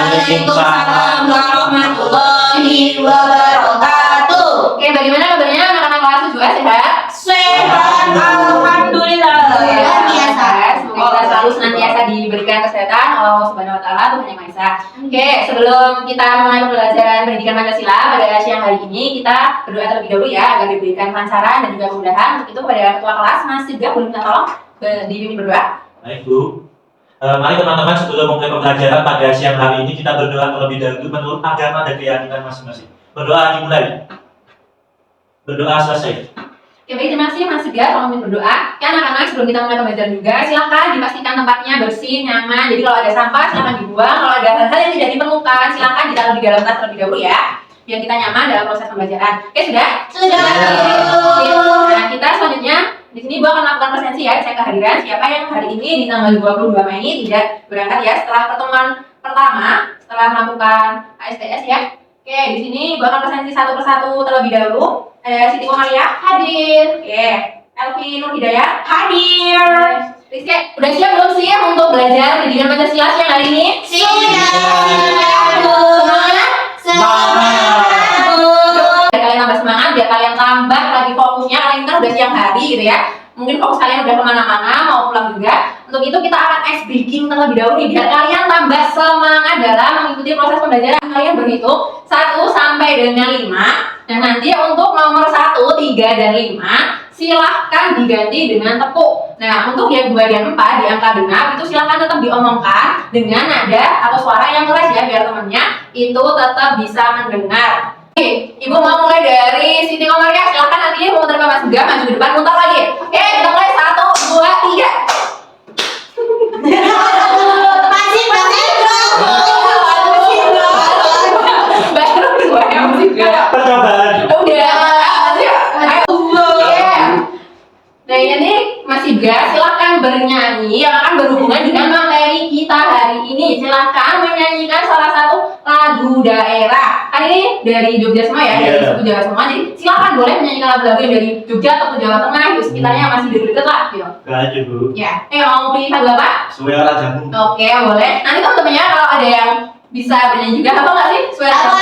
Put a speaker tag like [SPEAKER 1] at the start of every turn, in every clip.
[SPEAKER 1] Waalaikumsalam warahmatullahi wabarakatuh.
[SPEAKER 2] Oke, bagaimana kabarnya anak-anak kelas 7A, sehat?
[SPEAKER 1] Sehat, alhamdulillah.
[SPEAKER 2] Luar biasa. Semoga kita selalu senantiasa diberikan kesehatan oleh Allah Subhanahu wa taala, Tuhan Yang Maha Esa. Oke, sebelum kita mulai pembelajaran pendidikan Pancasila pada siang hari ini, kita berdoa terlebih dahulu ya agar diberikan kelancaran dan juga kemudahan. Untuk itu kepada ketua kelas Mas Sigah, boleh minta tolong dipimpin berdoa.
[SPEAKER 3] Baik Bu. Mari teman-teman, sebelum mulai pembelajaran pada siang hari ini kita berdoa terlebih dahulu menurut agama dan keyakinan masing-masing. Berdoa dimulai. Berdoa selesai.
[SPEAKER 2] Oke, baik, terima kasih Mas Sigah, tolong mimpin berdoa. Ya anak-anak, sebelum kita mulai pembelajaran juga, silakan dipastikan tempatnya bersih, nyaman. Jadi kalau ada sampah silakan dibuang, kalau ada hal-hal yang tidak diperlukan silakan ditaruh di dalam tas terlebih dahulu ya, biar kita nyaman dalam proses pembelajaran. Oke, sudah?
[SPEAKER 1] Sudah.
[SPEAKER 2] Nah, kita selanjutnya di sini gua akan melakukan presensi ya, cek kehadiran siapa yang hari ini di tanggal 22 Mei ini tidak berangkat ya setelah pertemuan pertama setelah melakukan ASTS ya. Oke, di sini gua akan presensi satu persatu terlebih dahulu. Ada Siti Komaria hadir. Oke, Elvi Nur Hidayat hadir. Rizky, udah siap belum sih untuk belajar pendidikan Pancasila siang hari ini?
[SPEAKER 1] Sudah.
[SPEAKER 2] Semangat?
[SPEAKER 1] Semangat.
[SPEAKER 2] Biar kalian tambah semangat, biar kalian tambah lagi fokusnya. Kalian kan udah siang hari gitu ya. Mungkin fokus kalian udah kemana-mana, mau pulang juga. Untuk itu kita akan ice breaking terlebih dahulu nih, biar kalian tambah semangat dalam mengikuti proses pembelajaran. Kalian berhitung 1 sampai dengan 5. Dan nanti untuk nomor 1, 3, dan 5 silahkan diganti dengan tepuk. Nah, untuk yang 2 dan 4 di angka genap itu silahkan tetap diomongkan dengan nada atau suara yang keras ya, biar temennya itu tetap bisa mendengar. Oke, Ibu mau mulai dari Siti Komaria, silahkan nanti mau terima Mas Sigah maju ke depan, muter lagi. Oke, kita mulai 1, 2, 3.
[SPEAKER 1] Masih
[SPEAKER 2] Baru 2 yang Mas Sigah.
[SPEAKER 3] Percobaan.
[SPEAKER 2] Udah, ayo. Nah ini Mas Sigah, silahkan bernyanyi yang akan berhubungan dengan materi kita hari ini. Silahkan menyanyikan salah satu lagu daerah. Kan ini dari Jogja semua ya, dari suku Jawa semua. Jadi silahkan boleh menyanyikan lagu-lagu yang dari Jogja atau Jawa Tengah, di sekitarnya yang masih dekat lah gitu.
[SPEAKER 3] Gak aja Bu.
[SPEAKER 2] Ya, mau pilih lagu apa?
[SPEAKER 3] Suara jamu.
[SPEAKER 2] Oke, boleh. Nanti teman-temannya kalau ada yang bisa bernyanyi juga, apa nggak sih? Suara jamu.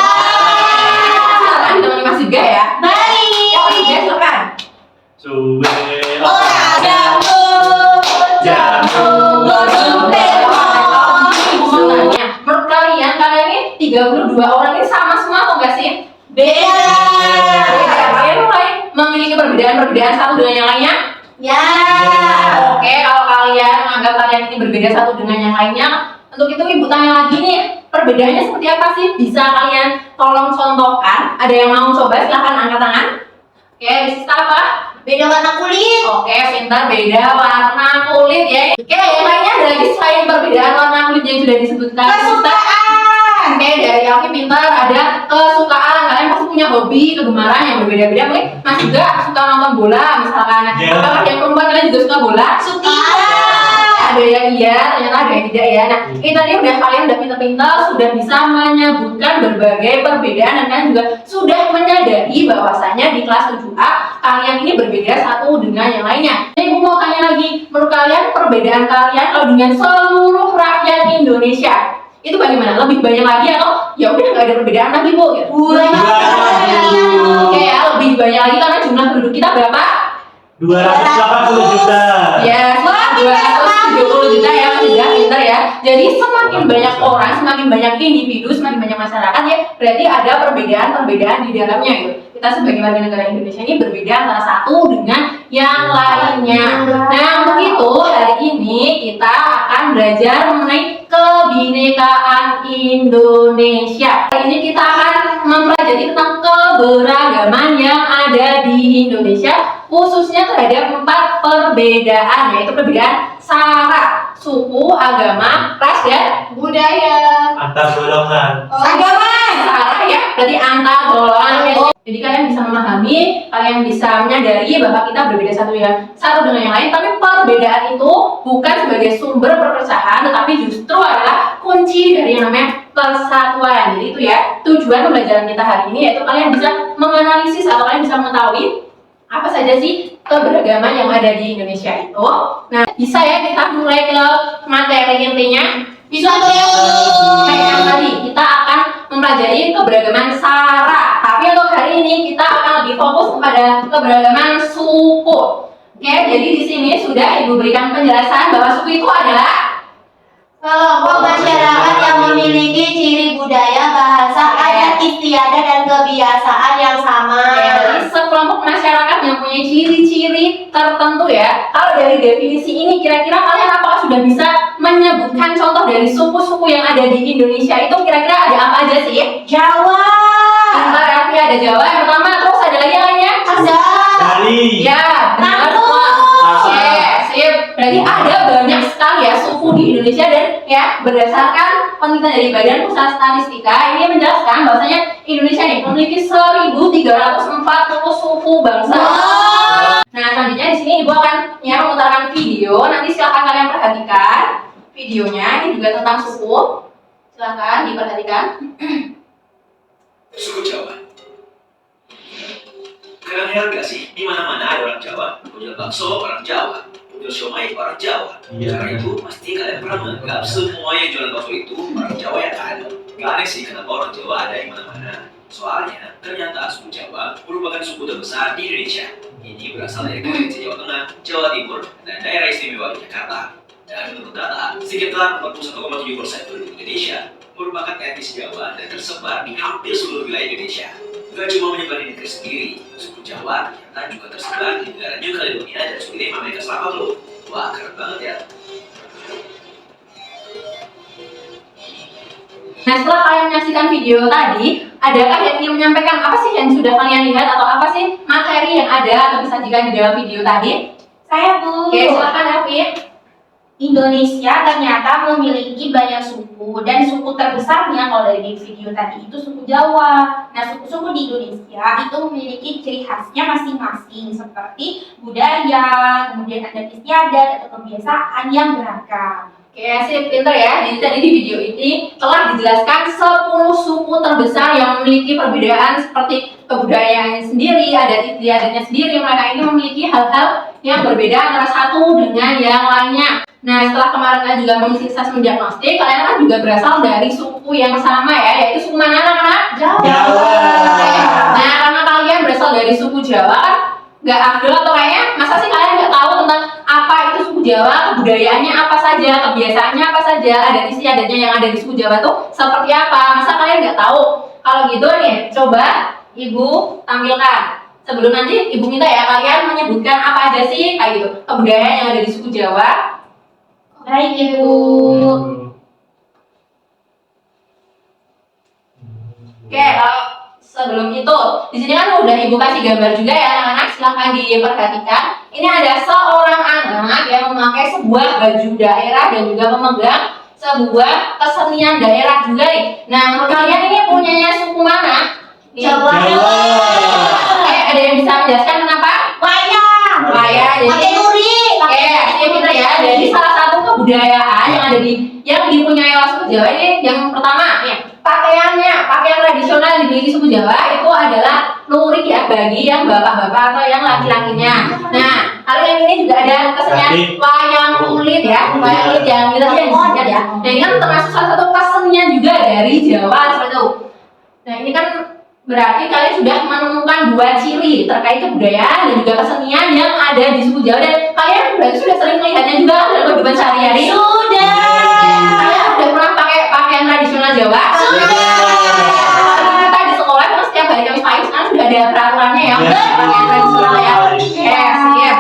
[SPEAKER 2] Silahkan ditemani Mas Sigah ya.
[SPEAKER 1] Baik.
[SPEAKER 2] Ya, Mas Sigah silakan.
[SPEAKER 1] Ora jamu, jamu godong terong.
[SPEAKER 2] Menurut kalian ini 32 orang ini sama semua atau enggak sih?
[SPEAKER 1] Beda.
[SPEAKER 2] Kalian mulai memiliki perbedaan-perbedaan satu dengan yang lainnya?
[SPEAKER 1] Ya.
[SPEAKER 2] Oke, kalau kalian menganggap kalian ini berbeda satu dengan yang lainnya, untuk itu Ibu tanya lagi nih, perbedaannya seperti apa sih? Bisa kalian tolong contohkan? Ada yang mau coba? Silahkan angkat tangan. Oke, bisa apa?
[SPEAKER 1] Beda warna kulit.
[SPEAKER 2] Oke, pintar, beda warna kulit ya. Oke, yang lainnya ada lagi selain perbedaan warna kulit yang sudah disebutkan.
[SPEAKER 1] Kesukaan.
[SPEAKER 2] Oke, dari Alfi pintar ada kesukaan. Kalian pasti punya hobi, kegemaran yang berbeda-beda. Mungkin Mas juga suka nonton bola, misalkan.
[SPEAKER 3] Yeah.
[SPEAKER 2] Apakah yang perempuan kalian juga suka bola?
[SPEAKER 1] Suka.
[SPEAKER 2] Ada yang iya, ternyata ada yang tidak ya. Nah, ini tadi kalian udah pintar-pintar, sudah bisa menyebutkan berbagai perbedaan dan kalian juga sudah menyadari bahwasanya di kelas 7A kalian ini berbeda satu dengan yang lainnya. Jadi Ibu mau tanya lagi, menurut kalian perbedaan kalian kalau dengan seluruh rakyat Indonesia itu bagaimana? Lebih banyak lagi atau ya udah nggak ada perbedaan lagi Bu? Gitu. Oke ya, lebih banyak lagi karena jumlah penduduk kita berapa?
[SPEAKER 3] 280 juta.
[SPEAKER 2] Ya, 270 juta ya, sudah pintar ya. Jadi semakin banyak orang, semakin banyak individu, semakin banyak masyarakat ya, berarti ada perbedaan-perbedaan di dalamnya gitu. Kita sebagai warga negara Indonesia ini berbeda antara satu dengan yang lainnya. Nah, untuk itu hari ini kita akan belajar mengenai kebinekaan Indonesia. Hari ini kita akan mempelajari tentang keberagaman yang ada di Indonesia, khususnya terhadap 4 perbedaan, yaitu perbedaan sara, suku, agama, ras, dan budaya.
[SPEAKER 3] Antar golongan.
[SPEAKER 1] Agama.
[SPEAKER 2] Sara ya, berarti antar golongan. Jadi kalian bisa memahami, kalian bisa menyadari bahwa kita berbeda satu dengan yang lain, tapi perbedaan itu bukan sebagai sumber perpecahan, tetapi justru adalah kunci dari yang namanya persatuan. Jadi itu ya tujuan pembelajaran kita hari ini, yaitu kalian bisa menganalisis atau kalian bisa mengetahui apa saja sih keberagaman yang ada di Indonesia itu. Nah, bisa ya kita mulai ke materi intinya. Bisa kayak yang tadi, kepada keberagaman suku. Oke, jadi di sini sudah Ibu berikan penjelasan bahwa suku itu adalah
[SPEAKER 1] Kelompok masyarakat yang memiliki ciri budaya, bahasa, adat istiadat, dan kebiasaan yang sama.
[SPEAKER 2] jadi sekelompok masyarakat yang punya ciri-ciri tertentu ya. Kalau dari definisi ini kira-kira kalian apakah sudah bisa menyebutkan contoh dari suku-suku yang ada di Indonesia itu kira-kira ada apa aja sih?
[SPEAKER 1] Jawa.
[SPEAKER 2] Bentar, Raffi, ada Jawa yang pertama, terus ada lagi yang lainnya?
[SPEAKER 1] Ada.
[SPEAKER 3] Bali.
[SPEAKER 2] Ya, benar semua. Oke, sip. Berarti ada banyak sekali ya suku di Indonesia dan ya berdasarkan penelitian dari Badan Pusat Statistika ini menjelaskan bahwasanya Indonesia nih memiliki 1.340 suku bangsa. Nah, selanjutnya di sini Ibu akan ya memutarkan video. Nanti silakan kalian perhatikan videonya. Ini juga tentang suku. Silakan diperhatikan.
[SPEAKER 4] Suku Jawa. Kalian heran gak sih? Di mana-mana ada orang Jawa. Punya bakso orang Jawa. Punya siomay orang Jawa.
[SPEAKER 3] Iya.
[SPEAKER 4] Karena itu pasti kalian pernah menganggap semua yang jualan bakso itu orang Jawa ya kan? Gak aneh sih kenapa orang Jawa ada di mana-mana. Soalnya ternyata suku Jawa merupakan suku terbesar di Indonesia. Ini berasal dari provinsi Jawa Tengah, Jawa Timur, dan daerah istimewa Yogyakarta. Dan menurut data, sekitar 41,7% penduduk Indonesia merupakan etnis Jawa dan tersebar di hampir seluruh wilayah Indonesia. Gak cuma menyebar di negeri sendiri, suku Jawa ternyata juga tersebar di negara New Caledonia dan Suriname Amerika Selatan loh. Wah, keren banget ya.
[SPEAKER 2] Nah, setelah kalian menyaksikan video tadi, adakah yang ingin menyampaikan apa sih yang sudah kalian lihat atau apa sih materi yang ada atau disajikan di dalam video tadi?
[SPEAKER 1] Saya Bu.
[SPEAKER 2] Oke, silakan Raffi.
[SPEAKER 1] Indonesia ternyata memiliki banyak suku dan suku terbesarnya kalau dari video tadi itu suku Jawa. Nah, suku-suku di Indonesia itu memiliki ciri khasnya masing-masing seperti budaya, kemudian adat istiadat atau kebiasaan yang beragam.
[SPEAKER 2] Oke, sip, pinter ya. Jadi tadi di video ini telah dijelaskan 10 suku terbesar yang memiliki perbedaan seperti kebudayaannya sendiri, adat istiadatnya sendiri. Mereka ini memiliki hal-hal yang berbeda antara satu dengan yang lainnya. Nah, setelah kemarin kalian juga mengisi assessment diagnostik, kalian kan juga berasal dari suku yang sama ya, yaitu suku mana anak-anak?
[SPEAKER 3] Jawa.
[SPEAKER 2] Nah, karena kalian berasal dari suku Jawa kan nggak afdol atau kayaknya masa sih kalian nggak tahu tentang apa itu suku Jawa, kebudayaannya apa saja, kebiasaannya apa saja, adat istiadatnya yang ada di suku Jawa tuh seperti apa? Masa kalian nggak tahu? Kalau gitu nih, coba Ibu tampilkan. Sebelum nanti Ibu minta ya kalian menyebutkan apa aja sih kayak gitu kebudayaan yang ada di suku Jawa.
[SPEAKER 1] Baik Ibu.
[SPEAKER 2] Oke, kalau sebelum itu, di sini kan udah Ibu kasih gambar juga ya anak-anak, silahkan diperhatikan. Ini ada seorang anak yang memakai sebuah baju daerah dan juga memegang sebuah kesenian daerah juga nih. Nah, menurut kalian ini punyanya suku mana? Nih.
[SPEAKER 1] Jawa.
[SPEAKER 2] Ada yang bisa menjelaskan kenapa?
[SPEAKER 1] Wayang.
[SPEAKER 2] Wayang, jadi
[SPEAKER 1] Pakai lurik.
[SPEAKER 2] Oke, ini pinter ya. Jadi salah satu kebudayaan yang ada di yang dipunyai oleh suku Jawa ini yang pertama ya, pakaian tradisional yang dimiliki suku Jawa itu adalah lurik ya bagi yang bapak-bapak atau yang laki-lakinya. Nah, lalu yang ini juga ada kesenian wayang kulit ya, wayang kulit yang kita yang disingkat ya. Nah, ini kan termasuk salah satu kesenian juga dari Jawa seperti itu. Nah, ini kan berarti kalian sudah menemukan dua ciri terkait kebudayaan dan juga kesenian yang ada di suku Jawa dan kalian berarti sudah sering melihatnya juga dalam kehidupan sehari-hari.
[SPEAKER 1] Sudah.
[SPEAKER 2] Kalian sudah pernah pakai pakaian tradisional Jawa? Kita di sekolah kan setiap hari Kamis pagi sekarang sudah ada peraturannya ya untuk pakaian tradisional ya. Siap.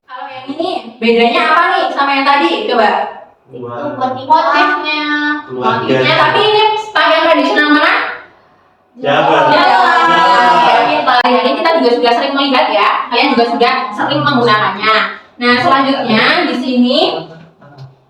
[SPEAKER 2] Kalau yang ini bedanya apa nih sama yang tadi? Coba. Motifnya. Tapi ini pakaian tradisional mana?
[SPEAKER 3] Jawa.
[SPEAKER 2] Ini kita juga sudah sering melihat ya. Kalian juga sudah sering menggunakannya. Nah, selanjutnya di sini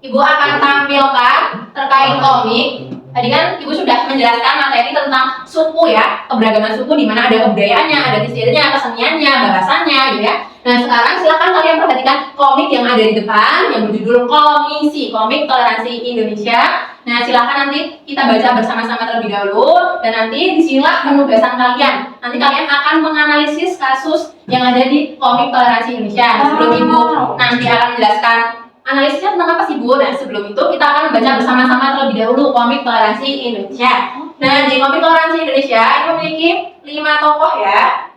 [SPEAKER 2] Ibu akan tampilkan terkait komik. Tadi kan Ibu sudah menjelaskan materi tentang suku ya, keberagaman suku di mana ada kebudayaannya, ada istiadatnya, keseniannya, bahasanya gitu ya. Nah, sekarang silakan kalian perhatikan komik yang ada di depan yang berjudul Komisi, Komik Toleransi Indonesia. Nah, silakan nanti kita baca bersama-sama terlebih dahulu dan nanti disinilah penugasan kalian. Nanti kalian akan menganalisis kasus yang ada di Komik Toleransi Indonesia. Nah, sebelum Ibu nanti akan menjelaskan analisisnya tentang apa sih Bu? Nah, sebelum itu kita akan membaca bersama-sama terlebih dahulu Komik Toleransi Indonesia. Nah, di Komik Toleransi Indonesia ini memiliki 5 tokoh ya.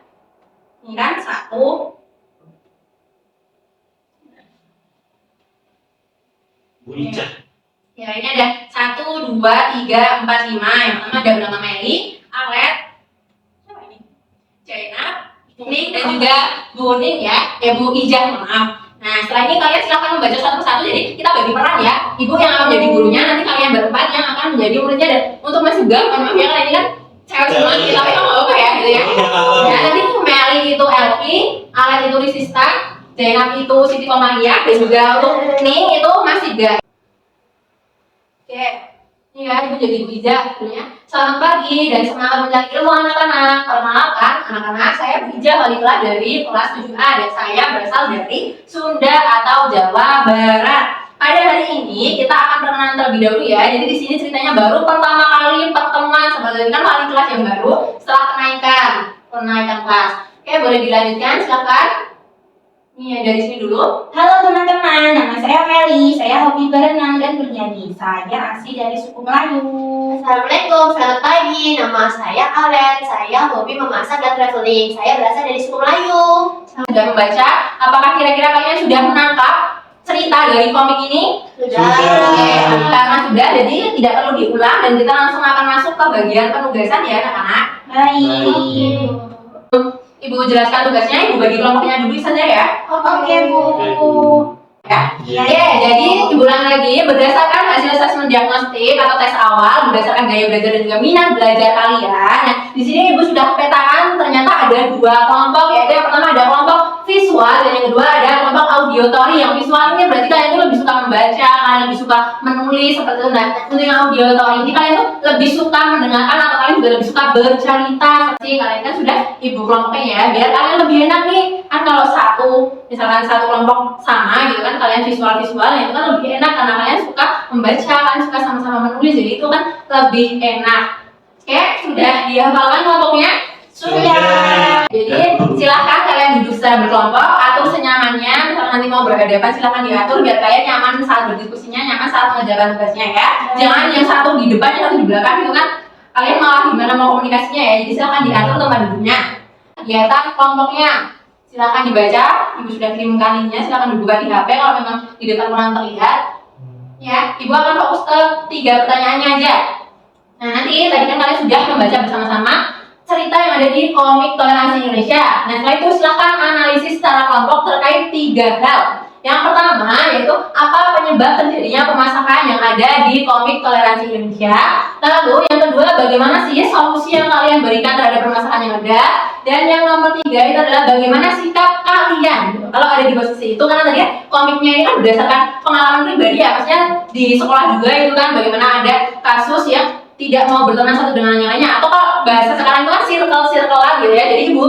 [SPEAKER 2] Ini kan 1.
[SPEAKER 3] Bu Ica.
[SPEAKER 2] Ya, ini ada 1, 2, 3, 4, 5. Yang pertama ada bernama Meli, Alet, siapa ini? Jaina, Ning, dan juga Bu Ning ya. Bu Ijah, maaf. Nah, setelah ini kalian silahkan membaca satu persatu. Jadi kita bagi peran ya. Ibu yang akan menjadi gurunya, nanti kalian berempat yang akan menjadi muridnya. Dan untuk Mas juga, maaf ya, karena ini kan cewek semua, kita tapi nggak apa-apa ya, gitu ya. Ya, nanti Meli itu Elvi, Alet itu Risista, Zainab itu Siti Komariah, dan juga untuk Ning itu Mas Iga. Oke, ini ya, Ibu jadi Bu Ija sebetulnya. Selamat pagi dan semangat mencari ilmu anak-anak. Perkenalkan, anak-anak, saya Bu Ija Khalifah dari kelas 7A dan saya berasal dari Sunda atau Jawa Barat. Pada hari ini kita akan perkenalan terlebih dahulu ya. Jadi di sini ceritanya baru pertama kali pertemuan sebagai kan wali kelas yang baru setelah kenaikan kelas. Oke, boleh dilanjutkan, silakan. Ini dari sini dulu.
[SPEAKER 1] Halo teman-teman, nama saya Meli. Saya hobi berenang dan bernyanyi. Saya asli dari suku Melayu.
[SPEAKER 5] Assalamualaikum, selamat pagi. Nama saya Alet. Saya hobi memasak dan traveling. Saya berasal dari suku Melayu.
[SPEAKER 2] Sudah membaca, apakah kira-kira kalian sudah menangkap cerita dari komik ini?
[SPEAKER 5] Sudah.
[SPEAKER 2] Oke, karena sudah, jadi tidak perlu diulang dan kita langsung akan masuk ke bagian penugasan ya anak-anak.
[SPEAKER 1] Baik.
[SPEAKER 2] Ibu jelaskan tugasnya, Ibu bagi kelompoknya dulu saja ya.
[SPEAKER 1] Oke, Bu.
[SPEAKER 2] Ya.
[SPEAKER 1] Iya.
[SPEAKER 2] Jadi diulang lagi berdasarkan hasil asesmen diagnostik atau tes awal, berdasarkan gaya belajar dan juga minat belajar kalian. Nah, di sini Ibu sudah petakan ternyata ada 2 kelompok, yaitu yang pertama ada kelompok visual dan yang kedua ada kelompok auditory. Yang visual ini berarti kalian tuh lebih suka membaca, kalian lebih suka menulis seperti itu. Nah, untuk yang auditory ini kalian tuh lebih suka mendengarkan atau kalian juga lebih suka bercerita. Seperti kalian kan sudah Ibu kelompoknya ya, biar kalian lebih enak nih. Kan kalau misalkan satu kelompok sama gitu kan, kalian visual itu kan lebih enak karena kalian suka membaca, kalian suka sama-sama menulis, jadi itu kan lebih enak. Oke, sudah dihafalkan kelompoknya?
[SPEAKER 1] Sudah.
[SPEAKER 2] Jadi silahkan kalian duduk secara berkelompok atau senyamannya. Misalkan nanti mau berhadapan silahkan diatur biar kalian nyaman saat berdiskusinya, nyaman saat mengerjakan tugasnya ya. Jangan yang satu di depan, yang satu di belakang gitu kan, kalian malah gimana mau komunikasinya ya. Jadi silahkan diatur tempat duduknya. Kegiatan kelompoknya silakan dibaca, Ibu sudah kirimkan linknya, silakan dibuka di HP kalau memang di depan kurang terlihat. Ya, Ibu akan fokus ke 3 pertanyaannya aja. Nah, nanti tadi kan kalian sudah membaca bersama-sama cerita yang ada di komik Toleransi Indonesia. Nah, setelah itu silakan analisis secara kelompok terkait 3 hal. Yang pertama yaitu apa penyebab terjadinya permasalahan yang ada di komik Toleransi Indonesia. Lalu yang kedua, bagaimana sih solusi yang kalian berikan terhadap permasalahan yang ada. Dan yang nomor 3 itu adalah bagaimana sikap kalian kalau ada di posisi itu, karena tadi ya, komiknya ini kan berdasarkan pengalaman pribadi ya, maksudnya di sekolah juga itu kan bagaimana ada kasus yang tidak mau berteman satu dengan yang lainnya, atau kalau bahasa sekarang itu kan circle-circlean gitu ya. Jadi Ibu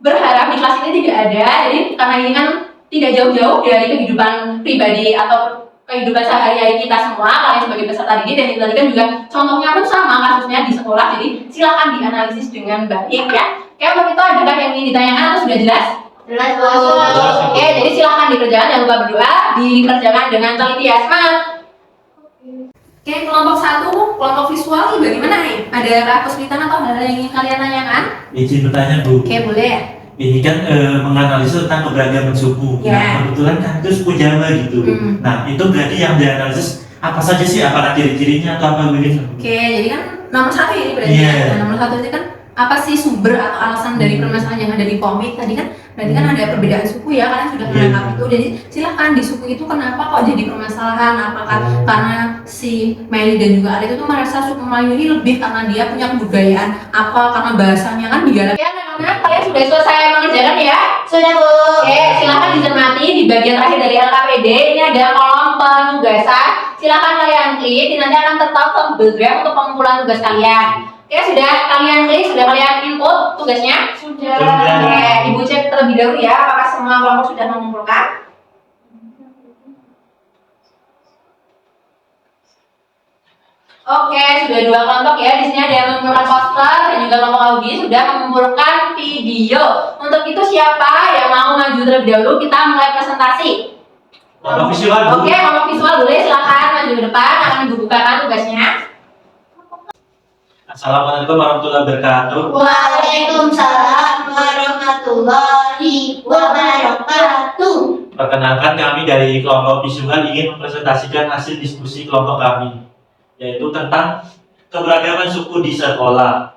[SPEAKER 2] berharap di kelas ini tidak ada, jadi karena ini kan tidak jauh-jauh dari kehidupan pribadi atau kehidupan sehari-hari kita semua, kalian sebagai peserta didik, dan tadi kan juga contohnya pun sama kasusnya di sekolah, jadi silakan dianalisis dengan baik ya. Oke, untuk itu adakah yang ingin ditanyakan atau sudah jelas?
[SPEAKER 5] Jelas, Bu.
[SPEAKER 2] Oke, jadi silakan dikerjakan, jangan lupa berdoa, dikerjakan dengan teliti ya, semangat. Oke, kelompok 1, kelompok visual ini bagaimana nih? Ada kesulitan atau hal yang ingin kalian tanyakan?
[SPEAKER 3] Izin bertanya, Bu.
[SPEAKER 2] Oke, boleh ya.
[SPEAKER 3] Ini kan menganalisis tentang keberagaman suku.
[SPEAKER 2] Ya.
[SPEAKER 3] Nah, kebetulan kan itu suku Jawa gitu. Nah, itu berarti yang dianalisis apa saja sih? Apakah ciri-cirinya atau apa begitu?
[SPEAKER 2] Oke, jadi kan nomor 1 ini berarti
[SPEAKER 3] Iya.
[SPEAKER 2] ya. Nah, nomor 1 itu kan apa sih sumber atau alasan dari permasalahan yang ada di komik tadi kan, berarti kan ada perbedaan suku ya, kalian sudah menangkap itu. Jadi silakan di suku itu kenapa kok jadi permasalahan, apakah karena si Meli dan juga Alit itu merasa suku Melayu ini lebih karena dia punya kebudayaan, apa karena bahasanya kan dialek. Oke anak-anak, kalian sudah selesai mengerjakan ya?
[SPEAKER 5] Sudah, Bu.
[SPEAKER 2] Oke, silakan dicermati di bagian terakhir dari LKPD. Ini ada kolom penugasan. Silakan kalian klik, nanti akan tertata graf untuk pengumpulan tugas kalian. Oke, sudah kalian klik, sudah kalian input tugasnya?
[SPEAKER 1] Sudah.
[SPEAKER 2] Oke, Ibu cek terlebih dahulu ya, apakah semua kelompok sudah mengumpulkan? Oke, sudah 2 kelompok ya. Di sini ada yang mengumpulkan poster dan juga kelompok Audi sudah mengumpulkan video. Untuk itu siapa yang mau maju terlebih dahulu? Kita mulai presentasi.
[SPEAKER 3] Kelompok visual, Bu.
[SPEAKER 2] Oke, kelompok visual boleh silakan maju ke depan, akan dibukakan tugasnya.
[SPEAKER 3] Assalamualaikum warahmatullahi wabarakatuh.
[SPEAKER 5] Waalaikumsalam warahmatullahi wabarakatuh.
[SPEAKER 3] Perkenalkan, kami dari kelompok visual ingin mempresentasikan hasil diskusi kelompok kami, yaitu tentang keberagaman suku di sekolah.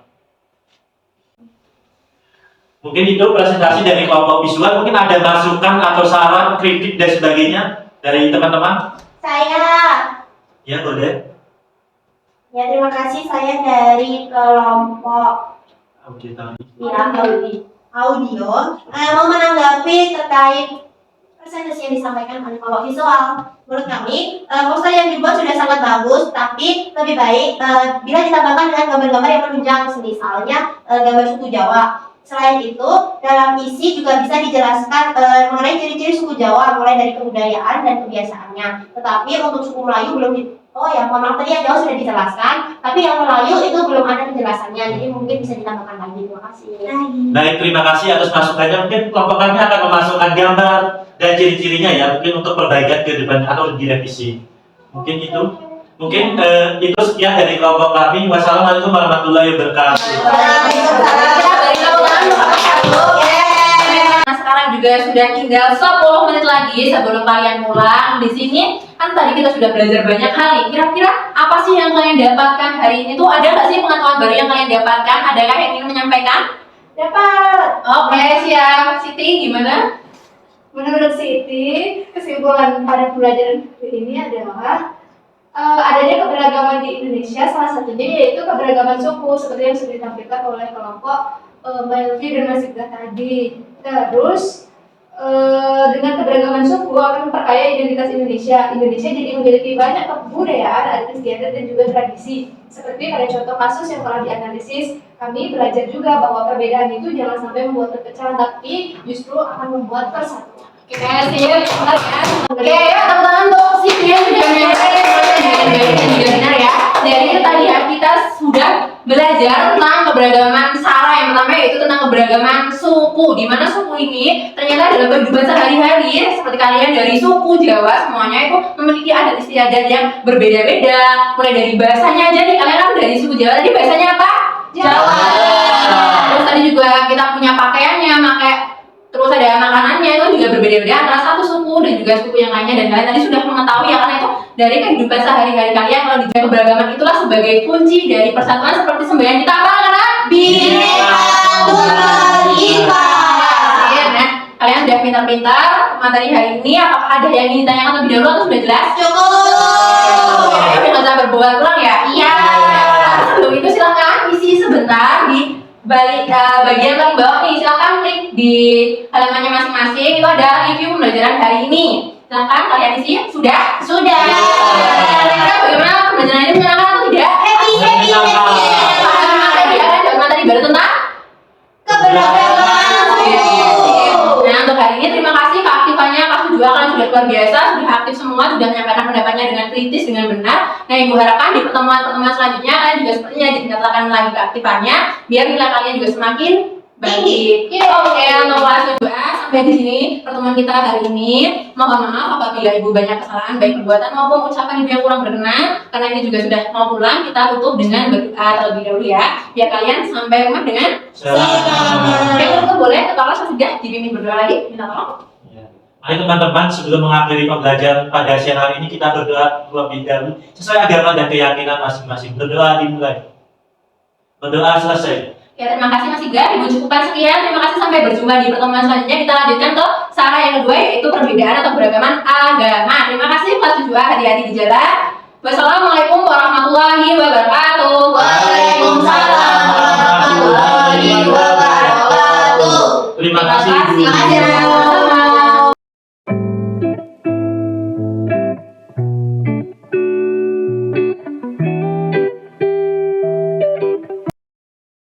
[SPEAKER 3] Mungkin itu presentasi dari kelompok visual. Mungkin ada masukan atau saran, kritik dan sebagainya dari teman-teman?
[SPEAKER 5] Saya.
[SPEAKER 3] Ya, boleh.
[SPEAKER 5] Ya, terima kasih. Saya dari kelompok audio. Mau menanggapi terkait presentasi yang disampaikan oleh kelompok visual. Menurut kami, poster yang dibuat sudah sangat bagus, tapi lebih baik bila ditambahkan dengan gambar-gambar yang menunjang, misalnya gambar suku Jawa. Selain itu, dalam isi juga bisa dijelaskan mengenai ciri-ciri suku Jawa, mulai dari kebudayaan dan kebiasaannya. Tetapi untuk suku Melayu belum mohon maaf, tadi yang Jawa sudah dijelaskan, tapi yang Melayu itu belum ada penjelasannya, jadi mungkin bisa ditambahkan lagi. Terima kasih.
[SPEAKER 3] Baik, terima kasih atas masukannya. Mungkin kelompok kami akan memasukkan gambar dan ciri-cirinya ya, mungkin untuk perbaikan ke depan atau direvisi. Mungkin itu. Mungkin itu sekian dari kelompok kami. Wassalamualaikum warahmatullahi wabarakatuh.
[SPEAKER 2] Nah, sekarang juga sudah tinggal 10 menit lagi sebelum kalian pulang. Di sini kan tadi kita sudah belajar banyak hal nih. Kira-kira apa sih yang kalian dapatkan hari ini tuh? Ada nggak sih pengetahuan baru yang kalian dapatkan? Adakah yang ingin menyampaikan?
[SPEAKER 5] Dapat.
[SPEAKER 2] Oke, siap. Siti, gimana?
[SPEAKER 6] Menurut Siti, kesimpulan pada pembelajaran ini adalah adanya keberagaman di Indonesia, salah satunya yaitu keberagaman suku seperti yang sudah ditampilkan oleh kelompok Melvi dan Mas Iqbal tadi. Terus dengan keberagaman suku akan memperkaya identitas Indonesia. Indonesia jadi memiliki banyak kebudayaan, adat istiadat dan juga tradisi. Seperti pada contoh kasus yang telah dianalisis, kami belajar juga bahwa perbedaan itu jangan sampai membuat perpecahan, tapi justru akan membuat persatuan.
[SPEAKER 2] Oke, siap. Benar ya. Oke, ya, tepuk tangan untuk Siti yang sudah juga benar ya. Dari itu tadi ya, kita sudah belajar tentang keberagaman sara. Yang pertama yaitu tentang keberagaman suku, di mana suku ini ternyata dalam kehidupan sehari-hari seperti kalian dari suku Jawa semuanya itu memiliki adat istiadat yang berbeda-beda. Mulai dari bahasanya aja nih, kalian kan dari suku Jawa, tadi bahasanya apa? Jawa. Terus tadi juga kita punya pakaiannya, terus ada makanannya itu juga berbeda-beda antara satu suku dan juga suku yang lainnya, dan kalian tadi sudah mengetahui ya, karena itu dari kehidupan sehari-hari kalian. Kalau dijaga keberagaman itulah sebagai kunci dari persatuan, seperti semboyan kita apa karena Bhinneka Tunggal Ika. Nah, kalian sudah pintar-pintar materi hari ini. Apakah ada yang ingin ditanyakan terlebih dahulu atau sudah jelas?
[SPEAKER 5] Cukup.
[SPEAKER 2] Oke, nggak usah berbual-bual ya. Iya. Sebelum itu silakan isi sebentar di balik bagian paling bawah nih, silakan klik di halamannya masing-masing, itu ada review pembelajaran hari ini. Silakan kalian isi. Sudah? Kira-kira bagaimana pembelajaran ini, menyenangkan atau tidak?
[SPEAKER 5] Happy.
[SPEAKER 2] Paham materi ya, dapat materi baru tentang
[SPEAKER 5] Keberagaman suku.
[SPEAKER 2] Nah, untuk hari ini terima kasih keaktifannya kelas 2, kalian sudah luar biasa, sudah aktif semua, sudah menyampaikan pendapatnya dengan kritis, dengan benar. Nah, Ibu harapkan di pertemuan-pertemuan selanjutnya kalian juga sepertinya ditingkatkan lagi keaktifannya biar nilai kalian juga semakin baik. Oke, untuk kelas 2 sampai di sini pertemuan kita hari ini. Mohon maaf apabila Ibu banyak kesalahan baik perbuatan maupun ucapan Ibu yang kurang berkenan. Karena ini juga sudah mau pulang, kita tutup dengan berdoa terlebih dahulu ya, biar kalian sampai rumah dengan
[SPEAKER 3] Selamat.
[SPEAKER 2] Oke, itu boleh ketua kelas sudah dipimpin berdoa lagi, minta tolong.
[SPEAKER 3] Ya. Mari teman-teman, sebelum mengakhiri pembelajaran pada siang hari ini, kita berdoa terlebih dahulu sesuai agama dan keyakinan masing-masing. Berdoa dimulai. Berdoa selesai.
[SPEAKER 2] Ya, terima kasih Mas Iga, Ibu cukupkan sekian. Terima kasih, sampai berjumpa di pertemuan selanjutnya. Kita lanjutkan ke sara yang kedua, yaitu perbedaan atau keberagaman agama. Terima kasih kelas 2, hati-hati di jalan. Wassalamualaikum warahmatullahi wabarakatuh.
[SPEAKER 5] Waalaikumsalam warahmatullahi wabarakatuh.
[SPEAKER 3] Terima kasih.
[SPEAKER 2] Terima kasih.